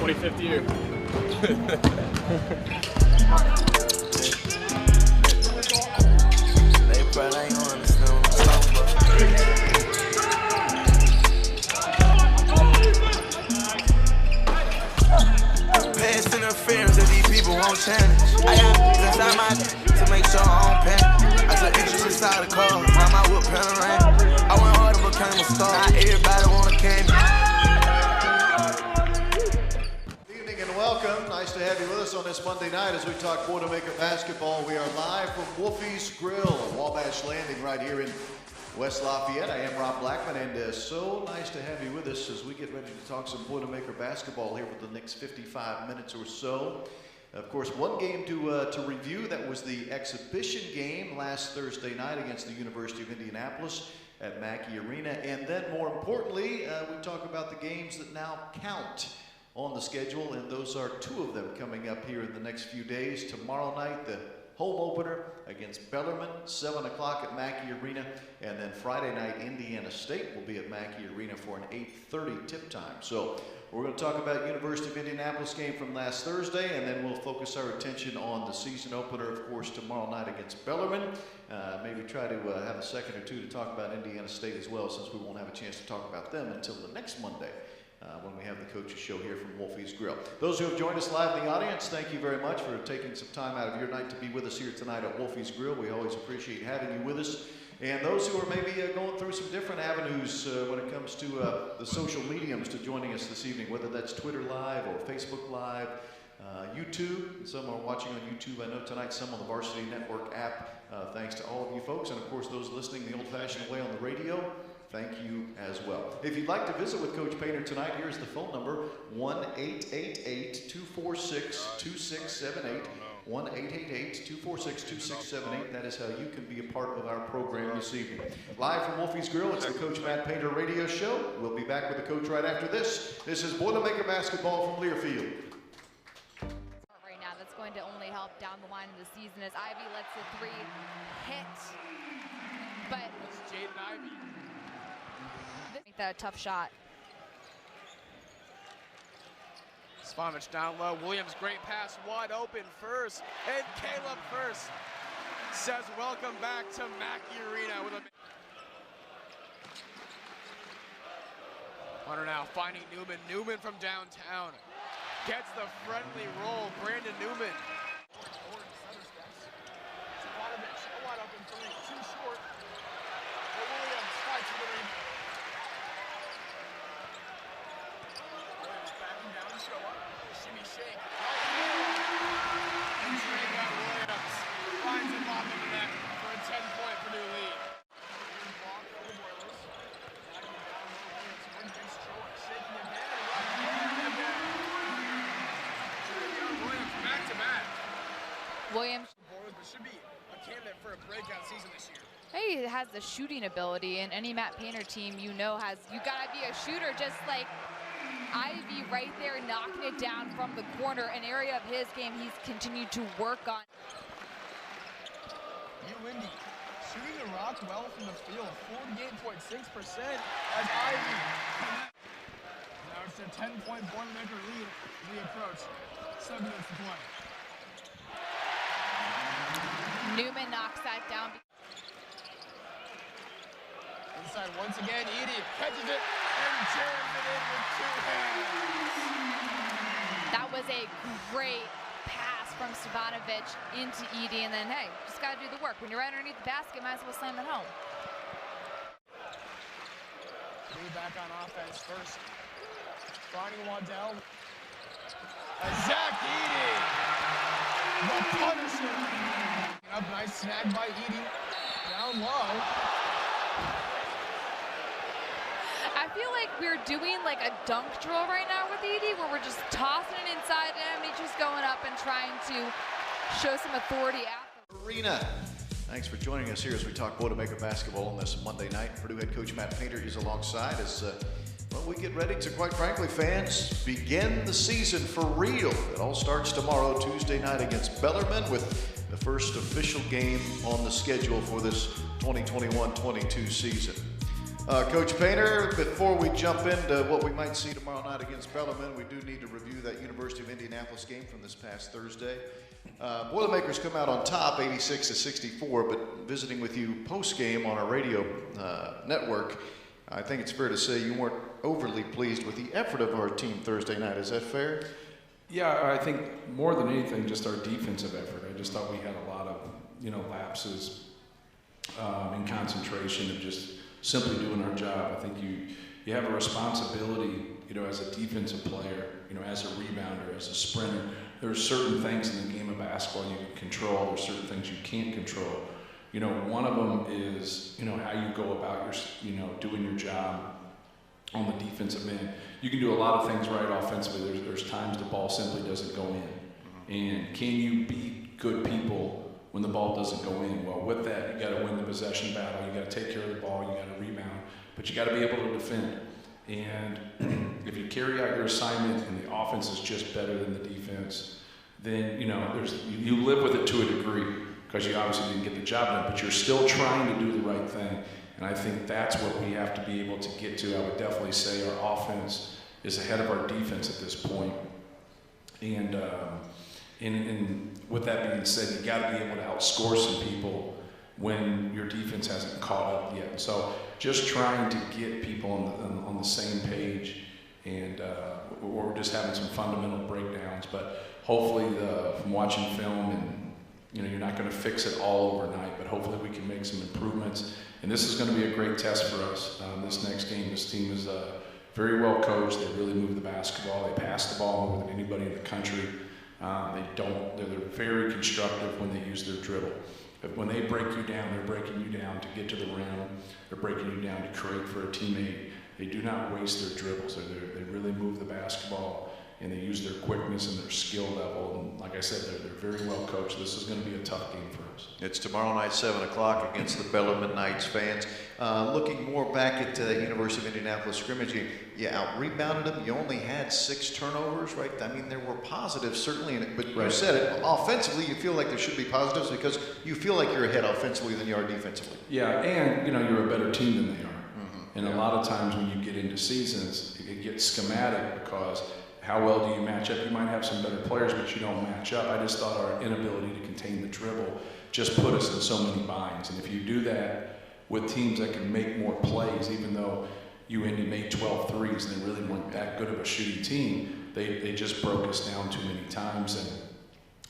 25th year. They probably ain't gonna understand what I'm talking about. Pass interference that these people won't challenge. I got inside my to make sure I don't panic. I took interest inside the car, now my whip panoramic. I went hard and became a star. Now everybody wanna cane me. Good evening and welcome. Nice to have you with us on this Monday night as we talk Boilermaker basketball. We are live from Wolfie's Grill, Wabash Landing right here in West Lafayette. I am Rob Blackman, and so nice to have you with us as we get ready to talk some Boilermaker basketball here for the next 55 minutes or so. Of course, one game to review. That was the exhibition game last Thursday night against the University of Indianapolis at Mackey Arena. And then, more importantly, we talk about the games that now count on the schedule, and those are two of them coming up here in the next few days. Tomorrow night, the home opener against Bellarmine, 7 o'clock at Mackey Arena, and then Friday night, Indiana State will be at Mackey Arena for an 8:30 tip time. So we're going to talk about University of Indianapolis game from last Thursday, and then we'll focus our attention on the season opener, of course, tomorrow night against Bellarmine. Maybe try to have a second or two to talk about Indiana State as well, since we won't have a chance to talk about them until the next Monday. When we have the coaches show here from Wolfie's Grill. Those who have joined us live in the audience, thank you very much for taking some time out of your night to be with us here tonight at Wolfie's Grill. We always appreciate having you with us. And those who are maybe going through some different avenues when it comes to the social mediums to joining us this evening, whether that's Twitter Live or Facebook Live, YouTube. Some are watching on YouTube. I know tonight some on the Varsity Network app. Thanks to all of you folks. And of course, those listening the old-fashioned way on the radio, thank you as well. If you'd like to visit with Coach Painter tonight, here's the phone number, 1-888-246-2678. 1-888-246-2678. That is how you can be a part of our program this evening. Live from Wolfie's Grill, it's the Coach Matt Painter radio show. We'll be back with the coach right after this. This is Boilermaker basketball from Learfield. Right now, that's going to only help down the line of the season as Ivy lets the three hit. But It's Jaden Ivey. make that a tough shot. Svanovich down low. Williams, great pass, wide open first. And Caleb first says welcome back to Mackey Arena with a Hunter now finding Newman. Newman from downtown gets the friendly roll. Brandon Newman. Svanovich, a wide open three, too short. But Williams fights for the rebound. Williams backing down to show up. Shimmy shake. And straight got Williams. Finds it off in the net for a 10-point Purdue lead. Block for the Boilers. Backing down Williams against Troy. Shaking it down. And then Williams back to back. Williams. Boilers, but should be a candidate for a breakout season this year. He has the shooting ability, and any Matt Painter team you gotta be a shooter, just like Ivy right there knocking it down from the corner, an area of his game he's continued to work on. Windy shooting the rock well from the field, 48.6% as Ivy. Now it's a 10-point Boilermaker lead as we approach 7 minutes to play. Newman knocks that down. Inside once again, Edie catches it and jams it in with 2 hands. That was a great pass from Svanovich into Edie, and then, hey, just got to do the work. When you're right underneath the basket, might as well slam it home. Back on offense first. Finding Waddell. Zach Edie, the Punisher. Up, nice snag by Edie. Down low. I feel like we're doing like a dunk drill right now with Edie, where we're just tossing it inside him, and he's just going up and trying to show some authority after. Arena. Thanks for joining us here as we talk Boilermaker basketball on this Monday night. Purdue head coach Matt Painter is alongside as well, we get ready to, quite frankly, fans, begin the season for real. It all starts tomorrow, Tuesday night against Bellarmine, with the first official game on the schedule for this 2021-22 season. Coach Painter, before we jump into what we might see tomorrow night against Bellarmine, we do need to review that University of Indianapolis game from this past Thursday. Boilermakers come out on top, 86-64, but visiting with you post-game on our radio network, I think it's fair to say you weren't overly pleased with the effort of our team Thursday night. Is that fair? Yeah, I think more than anything, just our defensive effort. I just thought we had a lot of, lapses in concentration of just simply doing our job. I think you have a responsibility, as a defensive player, as a rebounder, as a sprinter. There's certain things in the game of basketball you can control. There's certain things you can't control. One of them is, how you go about doing your job on the defensive end. You can do a lot of things right offensively. There's times the ball simply doesn't go in. And can you beat good people when the ball doesn't go in? Well, with that, you got to win the possession battle. You got to take care of the ball. You got to rebound, but you got to be able to defend. And if you carry out your assignment and the offense is just better than the defense, then you live with it to a degree because you obviously didn't get the job done, but you're still trying to do the right thing. And I think that's what we have to be able to get to. I would definitely say our offense is ahead of our defense at this point. And with that being said, you got to be able to outscore some people when your defense hasn't caught up yet. So just trying to get people on the same page, and we're just having some fundamental breakdowns. But hopefully, from watching film, and you're not going to fix it all overnight, but hopefully we can make some improvements. And this is going to be a great test for us. This next game, this team is very well coached. They really move the basketball. They pass the ball more than anybody in the country. They're very constructive when they use their dribble. When they break you down, they're breaking you down to get to the rim. They're breaking you down to create for a teammate. They do not waste their dribbles. They really move the basketball, and they use their quickness and their skill level. And like I said, they're very well coached. This is going to be a tough game for us. It's tomorrow night, 7 o'clock against the Bellarmine Knights fans. Looking more back at the University of Indianapolis scrimmage, you out-rebounded them. You only had 6 turnovers, right? I mean, there were positives certainly in it, but you said it. Offensively, you feel like there should be positives because you feel like you're ahead offensively than you are defensively. Yeah, and you're a better team than they are. And a lot of times when you get into seasons, it gets schematic because how well do you match up? You might have some better players, but you don't match up. I just thought our inability to contain the dribble just put us in so many binds. And if you do that with teams that can make more plays, even though UIndy made 12 threes and they really weren't that good of a shooting team, they just broke us down too many times.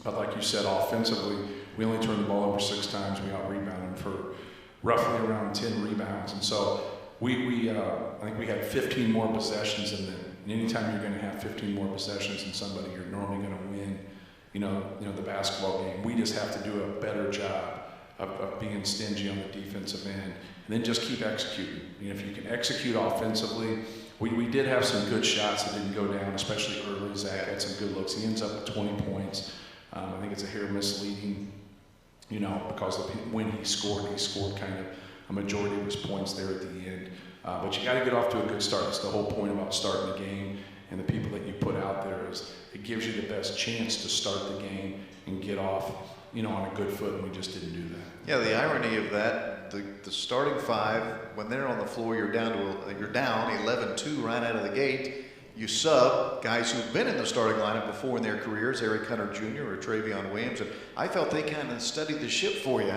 But like you said, offensively, we only turned the ball over 6 times. We out-rebounded for roughly around 10 rebounds. And so I think we had 15 more possessions than them. And anytime you're going to have 15 more possessions than somebody, you're normally going to win, the basketball game. We just have to do a better job of being stingy on the defensive end, and then just keep executing. If you can execute offensively, we did have some good shots that didn't go down, especially early. Zach had some good looks. He ends up with 20 points. I think it's a hair misleading, because when he scored kind of a majority of his points there at the end. But you got to get off to a good start. That's the whole point about starting the game, and the people that you put out there is it gives you the best chance to start the game and get off, on a good foot, and we just didn't do that. Yeah, the irony of that, the starting 5, when they're on the floor, you're down 11-2 right out of the gate. You sub guys who've been in the starting lineup before in their careers, Eric Hunter Jr. or Travion Williams, and I felt they kind of studied the ship for you.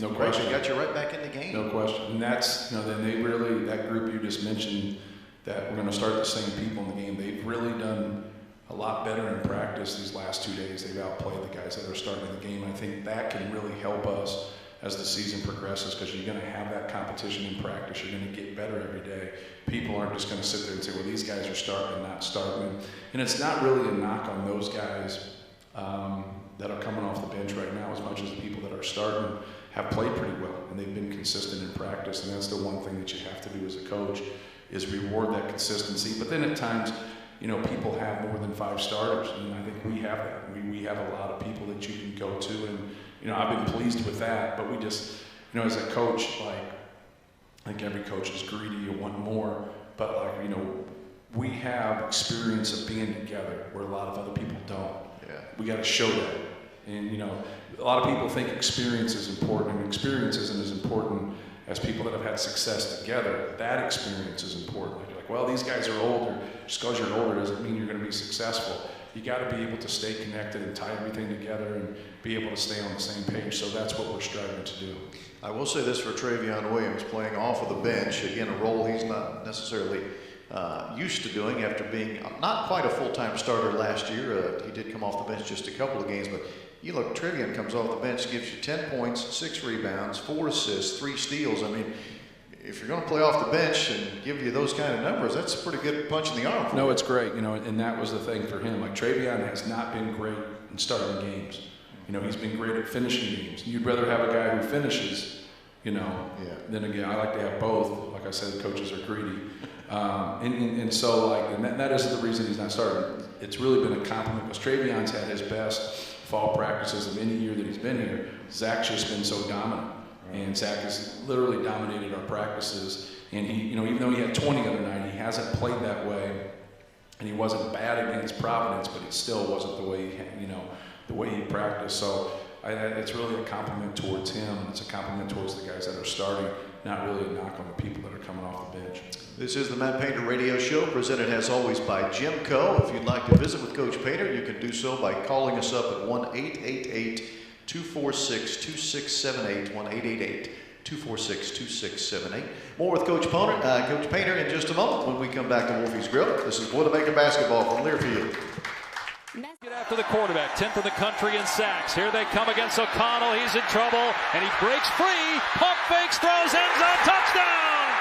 No question. Got you right back in the game. No question. And that's, then they really, that group you just mentioned, that we're going to start the same people in the game, they've really done a lot better in practice these last 2 days. They've outplayed the guys that are starting the game. I think that can really help us as the season progresses, because you're going to have that competition in practice. You're going to get better every day. People aren't just going to sit there and say, well, these guys are starting and not starting. And it's not really a knock on those guys that are coming off the bench right now, as much as the people that are starting have played pretty well, and they've been consistent in practice. And that's the one thing that you have to do as a coach, is reward that consistency. But then at times, people have more than 5 starters, and I think we have that. We have a lot of people that you can go to, and I've been pleased with that. But we just, as a coach, I think every coach is greedy. You want more, but we have experience of being together where a lot of other people don't. Yeah. We got to show that, and a lot of people think experience is important, and experience isn't as important as people that have had success together, that experience is important. Like, well, these guys are older. Just because you're older doesn't mean you're going to be successful. You got to be able to stay connected and tie everything together and be able to stay on the same page. So that's what we're striving to do. I will say this for Travion Williams, playing off of the bench, again, a role he's not necessarily used to doing after being not quite a full-time starter last year. He did come off the bench just a couple of games, but you look, Travion comes off the bench, gives you 10 points, 6 rebounds, 4 assists, 3 steals. I mean, if you're going to play off the bench and give you those kind of numbers, that's a pretty good punch in the arm. No, it's great, you know, and that was the thing for him. Like, Travion has not been great in starting games. You know, he's been great at finishing games. You'd rather have a guy who finishes, you know, than again, I like to have both. Like I said, the coaches are greedy. And so, like, and that is the reason he's not starting. It's really been a compliment because Travion's had his best fall practices of any year that he's been here. Zach's just been so dominant. And Zach has literally dominated our practices. And he, you know, even though he had 20 the other night, he hasn't played that way. And he wasn't bad against Providence, but it still wasn't the way he, you know, the way he practiced. So it's really a compliment towards him. It's a compliment towards the guys that are starting, not really a knock on the people that are coming off the bench. This is the Matt Painter Radio Show, presented as always by GEMCO. If you'd like to visit with Coach Painter, you can do so by calling us up at 1-888-246-2678, 1-888-246-2678. More with Coach Painter in just a moment when we come back to Wolfie's Grill. This is Boilermaker Basketball from Learfield. Get after the quarterback, 10th in the country in sacks. Here they come against O'Connell. He's in trouble, and he breaks free. Pump fakes, throws, ends zone, touchdown!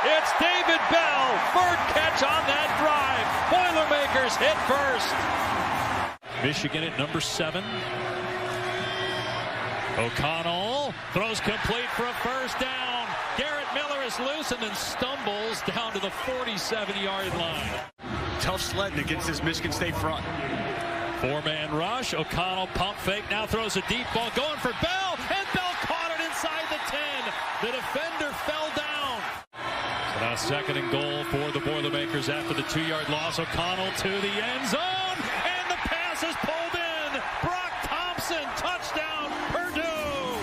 It's David Bell, third catch on that drive. Boilermakers hit first. Michigan at number 7. O'Connell throws complete for a first down. Garrett Miller is loose and then stumbles down to the 47-yard line. Tough sledding against this Michigan State front. 4-man rush. O'Connell pump fake, now throws a deep ball going for Bell, and Bell caught it inside the 10. The defender fell down. So now 2nd and goal for the Boilermakers after the 2-yard loss. O'Connell to the end zone, and the pass is pulled in. Brock Thompson, touchdown, Purdue.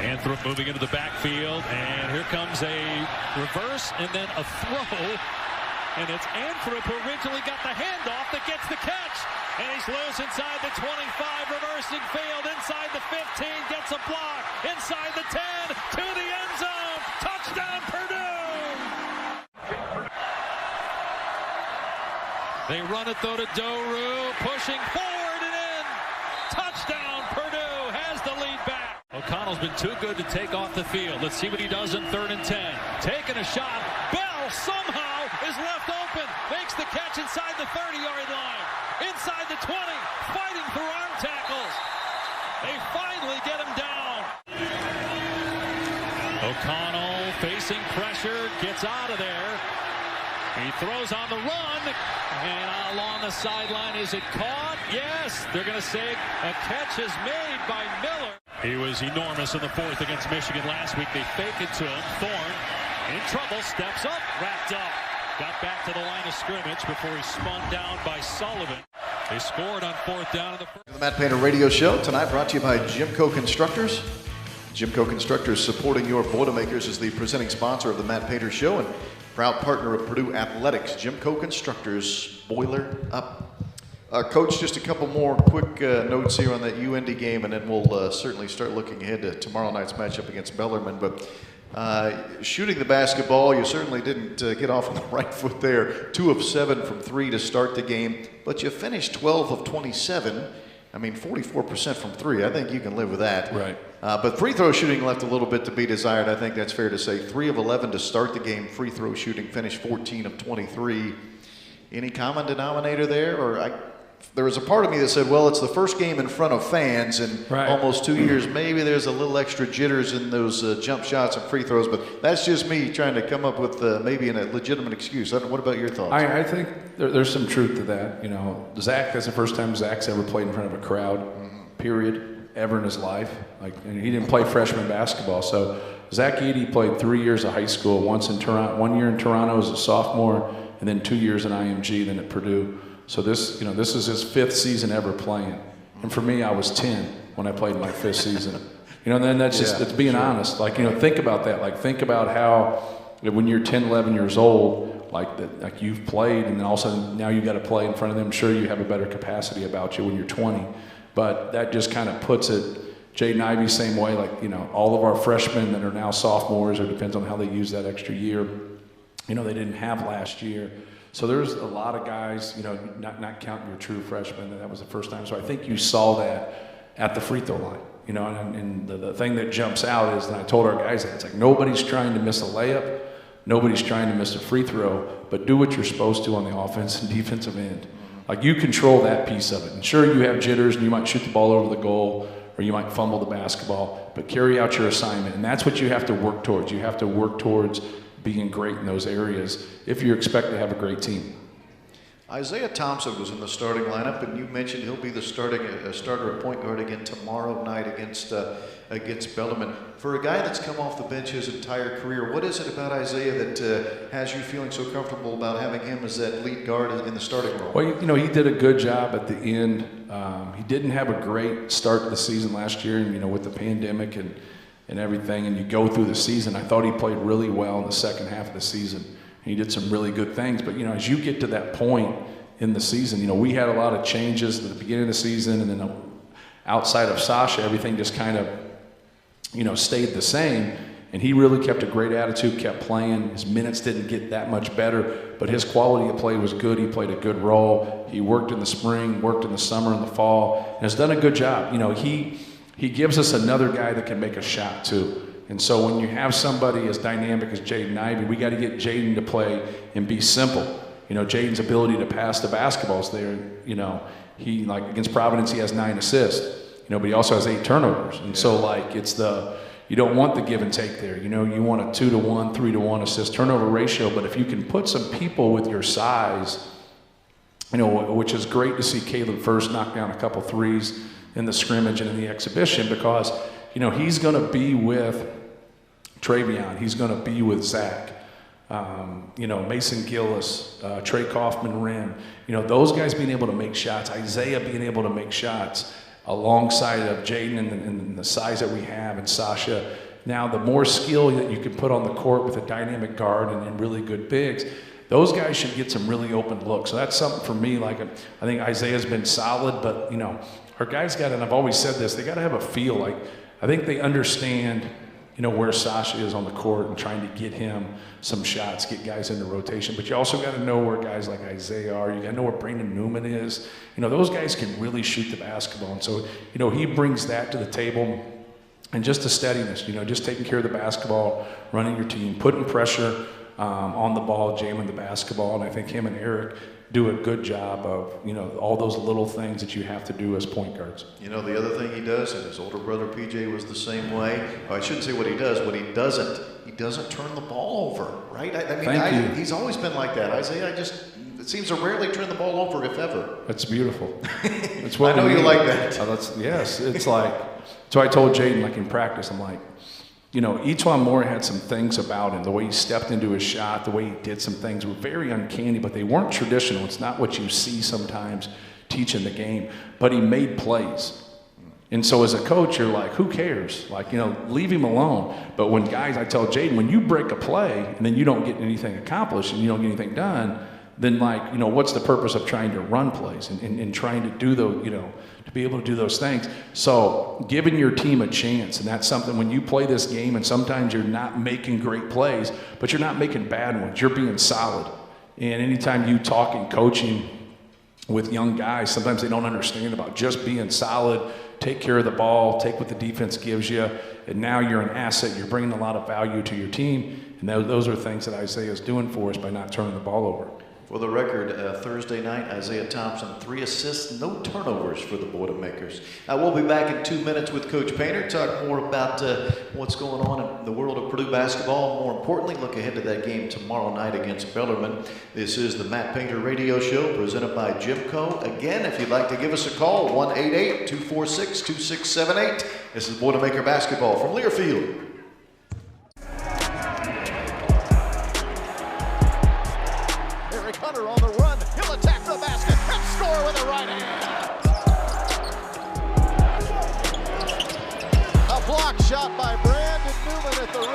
Anthrop moving into the backfield, and here comes a reverse and then a throw. And it's Anthrop who originally got the handoff that gets the catch. And he's loose inside the 25, reversing field, inside the 15, gets a block, inside the 10, to the end zone. Touchdown, Purdue! They run it though to Doru, pushing forward and in. Touchdown, Purdue has the lead back. O'Connell's been too good to take off the field. Let's see what he does in 3rd and 10. Taking a shot. Bell somehow is left open. Makes the catch inside the 30-yard line. Inside the 20. Fighting through arm tackles. They finally get him down. O'Connell facing pressure. Gets out of there. He throws on the run. And along the sideline, is it caught? Yes. They're going to say a catch is made by Miller. He was enormous in the 4th against Michigan last week. They fake it to him. Thorne in trouble, steps up, wrapped up. Got back to the line of scrimmage before he spun down by Sullivan. They scored on 4th down in the first. The Matt Painter Radio Show tonight brought to you by GEMCO Constructors. GEMCO Constructors, supporting your Boilermakers, is the presenting sponsor of the Matt Painter Show and proud partner of Purdue Athletics. GEMCO Constructors, boiler up. Coach, just a couple more quick notes here on that UND game, and then we'll certainly start looking ahead to tomorrow night's matchup against Bellarmine. But shooting the basketball, you certainly didn't get off on the right foot there. 2 of 7 from 3 to start the game, but you finished 12 of 27. I mean, 44% from 3. I think you can live with that. Right. But free throw shooting left a little bit to be desired. I think that's fair to say. 3 of 11 to start the game. Free throw shooting finished 14 of 23. Any common denominator there? Or there was a part of me that said, well, it's the first game in front of fans in almost 2 years. Maybe there's a little extra jitters in those jump shots and free throws, but that's just me trying to come up with maybe a legitimate excuse. What about your thoughts? I think there's some truth to that. You know, Zach, that's the first time Zach's ever played in front of a crowd, period, ever in his life. And he didn't play freshman basketball. So Zach Eady played 3 years of high school, once in Toronto, 1 year in Toronto as a sophomore, and then 2 years in IMG, then at Purdue. So this, this is his 5th season ever playing. And for me, I was 10 when I played my 5th season. And then that's just, it's being honest. Like, think about that. Like, think about how when you're 10, 11 years old, like you've played, and then all of a sudden now you got to play in front of them. Sure, you have a better capacity about you when you're 20, but that just kind of puts it. Jaden Ivey, same way. Like, all of our freshmen that are now sophomores, or depends on how they use that extra year, they didn't have last year. So there's a lot of guys, not counting your true freshmen, that was the first time. So I think you saw that at the free throw line, and the thing that jumps out is, and I told our guys that, it's like nobody's trying to miss a layup, nobody's trying to miss a free throw, but do what you're supposed to on the offense and defensive end. Like, you control that piece of it. And sure, you have jitters and you might shoot the ball over the goal, or you might fumble the basketball, but carry out your assignment. And that's what you have to work towards. You have to work towards being great in those areas if you expect to have a great team. Isaiah Thompson was in the starting lineup, and you mentioned he'll be the starter at point guard again tomorrow night against Bellarmine. For a guy that's come off the bench his entire career, what is it about Isaiah that has you feeling so comfortable about having him as that lead guard in the starting role? Well, he did a good job at the end. He didn't have a great start to the season last year, and with the pandemic and everything, and you go through the season. I thought he played really well in the second half of the season. He did some really good things, but as you get to that point in the season, we had a lot of changes at the beginning of the season, and then outside of Sasha, everything just kind of, stayed the same. And he really kept a great attitude, kept playing. His minutes didn't get that much better, but his quality of play was good. He played a good role. He worked in the spring, worked in the summer and the fall, and has done a good job. He gives us another guy that can make a shot too. And so when you have somebody as dynamic as Jaden Ivey, we got to get Jaden to play and be simple. Jaden's ability to pass the basketballs there. He, like against Providence, he has 9 assists. But he also has 8 turnovers. And so you don't want the give and take there. You want a 2-to-1, 3-to-1 assist turnover ratio. But if you can put some people with your size, which is great to see Caleb first knock down a couple threes in the scrimmage and in the exhibition, because he's going to be with Travion, he's going to be with Zach, Mason Gillis, Trey Kaufman-Rim, those guys being able to make shots, Isaiah being able to make shots alongside of Jaden and the size that we have, and Sasha. Now, the more skill that you can put on the court with a dynamic guard and really good bigs, those guys should get some really open looks. So that's something for me. Like, I think Isaiah's been solid, but our guys got, and I've always said this, they got to have a feel. Like, I think they understand, where Sasha is on the court and trying to get him some shots, get guys into rotation. But you also got to know where guys like Isaiah are. You got to know where Brandon Newman is. Those guys can really shoot the basketball. And so, he brings that to the table. And just the steadiness, just taking care of the basketball, running your team, putting pressure on the ball, jamming the basketball. And I think him and Eric do a good job of, all those little things that you have to do as point guards. The other thing he does, and his older brother PJ was the same way. I shouldn't say what he does. What he doesn't turn the ball over, right? I mean, he's always been like that. Isaiah it seems to rarely turn the ball over, if ever. That's beautiful. That's what I know you like that. Yes, it's like, so I told Jaden, like in practice, I'm like, Etuan Moore had some things about him, the way he stepped into his shot, the way he did some things were very uncanny, but they weren't traditional. It's not what you see sometimes teaching the game, but he made plays. And so as a coach, you're like, who cares? Like, leave him alone. But when guys, I tell Jaden, when you break a play and then you don't get anything accomplished and you don't get anything done, then what's the purpose of trying to run plays and trying to do those, to be able to do those things. So giving your team a chance, and that's something when you play this game, and sometimes you're not making great plays, but you're not making bad ones. You're being solid. And anytime you talk and coaching with young guys, sometimes they don't understand about just being solid, take care of the ball, take what the defense gives you, and now you're an asset. You're bringing a lot of value to your team, and those are things that Isaiah is doing for us by not turning the ball over. For the record, Thursday night, Isaiah Thompson, 3 assists, no turnovers for the Boilermakers. We'll be back in 2 minutes with Coach Painter, talk more about what's going on in the world of Purdue basketball. More importantly, look ahead to that game tomorrow night against Bellarmine. This is the Matt Painter Radio Show presented by GEMCO. Again, if you'd like to give us a call, 1-888-246-2678. This is Boilermaker basketball from Learfield. On the run, he'll attack the basket. right hand. A block shot by Brandon Newman at the rim.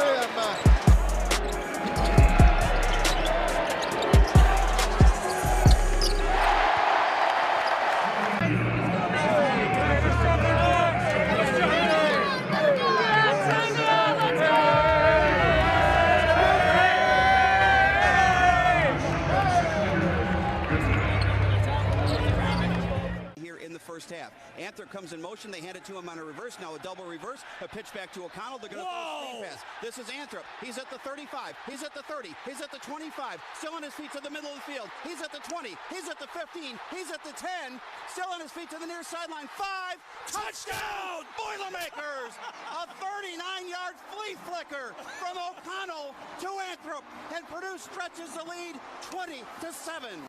First half. Anthrop comes in motion. They hand it to him on a reverse. Now a double reverse. A pitch back to O'Connell. They're going to throw a screen pass. This is Anthrop. He's at the 35. He's at the 30. He's at the 25. Still on his feet to the middle of the field. He's at the 20. He's at the 15. He's at the 10. Still on his feet to the near sideline. 5. Touchdown! Boilermakers! A 39-yard flea flicker from O'Connell to Anthrop. And Purdue stretches the lead 20-7.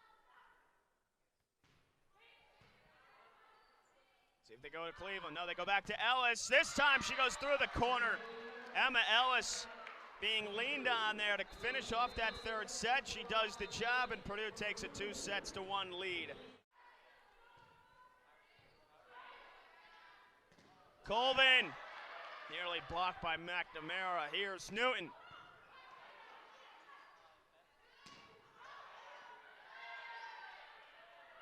See if they go to Cleveland. No, they go back to Ellis. This time she goes through the corner. Emma Ellis being leaned on there to finish off that third set. She does the job, and Purdue takes a 2-1 lead. Colvin nearly blocked by McNamara. Here's Newton.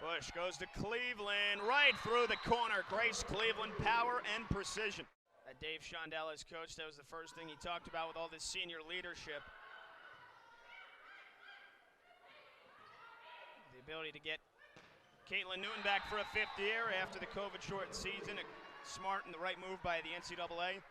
Bush goes to Cleveland, right through the corner. Grace Cleveland, power and precision. Dave Shondell as coach, that was the first thing he talked about with all this senior leadership. The ability to get Caitlin Newton back for a 5th year after the COVID-shortened season. A smart and the right move by the NCAA.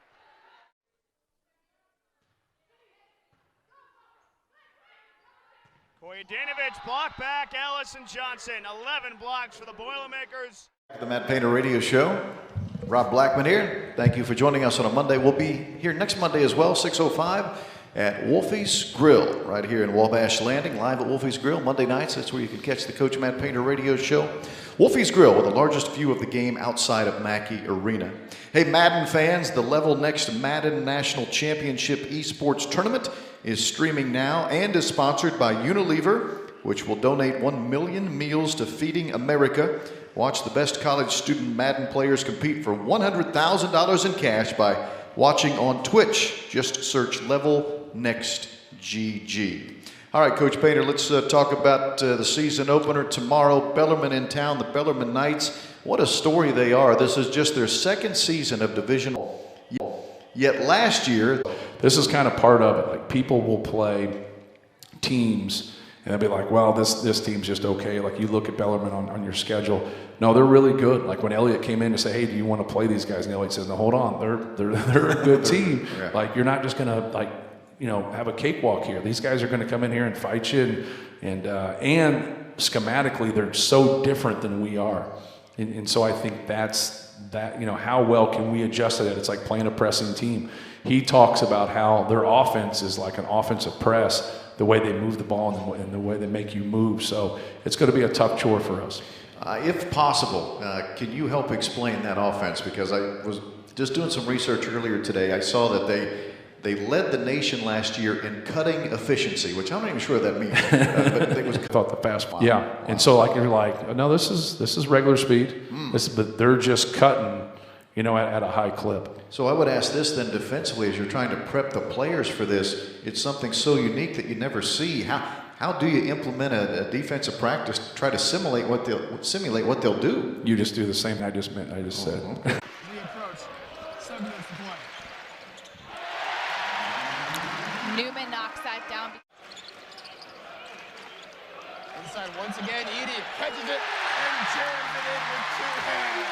Koyadanovich, block back, Ellis and Johnson. 11 blocks for the Boilermakers. The Matt Painter Radio Show. Rob Blackman here. Thank you for joining us on a Monday. We'll be here next Monday as well, 6:05 at Wolfie's Grill, right here in Wabash Landing, live at Wolfie's Grill, Monday nights. That's where you can catch the Coach Matt Painter Radio Show. Wolfie's Grill, with the largest view of the game outside of Mackey Arena. Hey, Madden fans, the Level Next Madden National Championship Esports Tournament is streaming now and is sponsored by Unilever, which will donate 1 million meals to Feeding America. Watch the best college student Madden players compete for $100,000 in cash by watching on Twitch. Just search Level Next GG. All right, Coach Painter, let's talk about the season opener tomorrow. Bellarmine in town, the Bellarmine Knights. What a story they are. This is just their 2nd season of Division. Yet last year, this is kind of part of it. Like, people will play teams and they'll be like, well, this team's just okay. Like, you look at Bellarmine on your schedule. No, they're really good. Like, when Elliott came in to say, hey, do you want to play these guys? And Elliott says, no, hold on. They're a good team. Yeah. Like, you're not just going to, like, you know, have a cakewalk here. These guys are going to come in here and fight you. And schematically, they're so different than we are. And so I think that, you know, how well can we adjust to that? It's like playing a pressing team. He talks about how their offense is like an offensive press, the way they move the ball and the way they make you move. So it's going to be a tough chore for us. If possible, can you help explain that offense? Because I was just doing some research earlier today. I saw that they led the nation last year in cutting efficiency, which I'm not even sure what that means. But it was thought the fast. Wow. Yeah, wow. And so like you're like, no, this is regular speed. But they're just cutting, you know, at a high clip. So I would ask this then, defensively, as you're trying to prep the players for this, it's something so unique that you never see. How do you implement a defensive practice to try to simulate what they'll do? You just do the same I just said. The approach, 7 minutes to play. Newman knocks that down. Inside once again, Edie catches it and jams it in with 2 hands.